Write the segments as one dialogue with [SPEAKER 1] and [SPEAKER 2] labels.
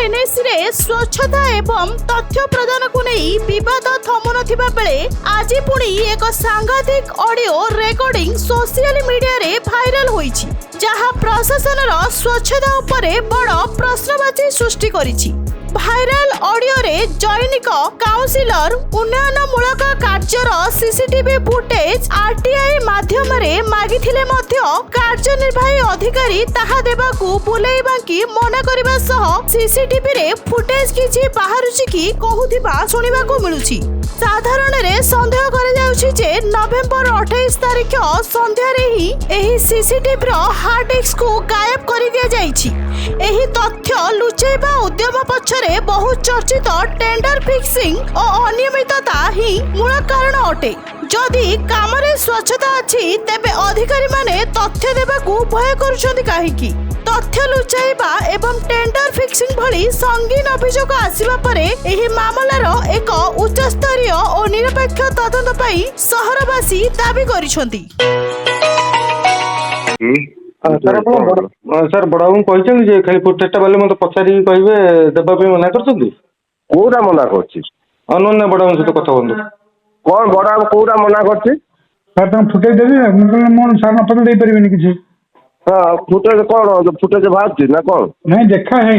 [SPEAKER 1] NAC रे स्वच्छता एवं तथ्य प्रदान को नहीं विवाद थमु नथिबा बेले आज पुणी एक सांघातिक ऑडियो रेकॉर्डिंग सोशल मीडिया रे वायरल होईछि जहां प्रशासन रो स्वच्छता उपरे बड़ प्रश्नवाची सृष्टि करिछि। भाइराल ऑडियो रे जैनिक काउंसिलर उन्नयनमूलक कार्यर सीसीटीवी फुटेज आरटीआई माध्यम रे मागिथिले मध्य कार्यनिर्वाही अधिकारी ताहा देबाकू बुलाई बांकी मना करबा सह सीसीटीवी रे फुटेज किछि बाहरुछि कि कहुथिबा सुनिबाकू मिलुछि। साधारण रे संदेह कर जाउछि जे नवेम्बर 28 तारिख संध्या रे ही एही सीसीटीवी रो हार्ड डिस्क को गायब कर दिया जाइछि। एही तथ्य लुचेबा उद्यम पछरे बहु चर्चित टेंडर फिक्सिंग और अनियमितता ही मूल कारण अटे। जदि काम रे स्वच्छता अछि तेबे अधिकारी माने तथ्य देबाकू भय करूछन्ति काहेकि? तथ्य लुचाइबा एवं टेंडर फिक्सिंग भली संगीन अभियोग आसिबा परे एही मामलार एक उच्च स्तरीय और निरपेक्ष तदंत पाई सहरवासी दाबी करिसन्ति।
[SPEAKER 2] सर बड़ाबू कहते जे खाली फुटेजटा बाले मत पचारि कहे देवाई मना कर
[SPEAKER 3] कोटा मना कर
[SPEAKER 2] अनन्या बड़ाबू सहित कथा कहूँ
[SPEAKER 3] कौन बड़ा कोटा मना कर
[SPEAKER 4] फुटेज देवी मो सार नपद दे पारे कि
[SPEAKER 3] हाँ फुटेज कौन फुटेज बाहर ना कौन
[SPEAKER 4] नहीं देखा है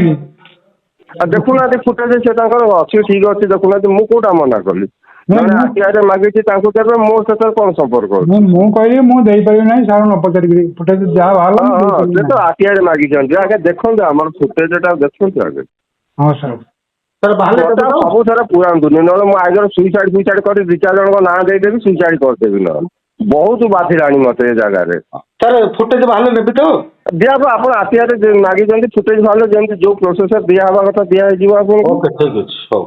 [SPEAKER 3] देखुना फुटेज से अच्छी ठीक अच्छी देखुना मुझे कोटा मना कली आरटीआई मागिची मो सहित कौन संपर्क
[SPEAKER 4] मु कहली मुझे ना सार न पचारि फुटेज जहाँ बाहर
[SPEAKER 3] से तो आरटीआई मागिचे आगे देखो आम फुटेजटा देखो आगे।
[SPEAKER 4] हाँ सर
[SPEAKER 3] सब सारा पुरातुनि ना मुझे सुइसाइड कर दि चार जन ना देदेवी सुइसाइड करदेवी ना बहुत बाधिलानी मत जगार
[SPEAKER 2] सर फुटेज बाहर नेबी तो
[SPEAKER 3] दिहब आप आरटीआई मागिचे फुटेज बाहर जमी जो प्रोसेस दिहवा कथा दिहर
[SPEAKER 2] ओके ठीक अच्छे।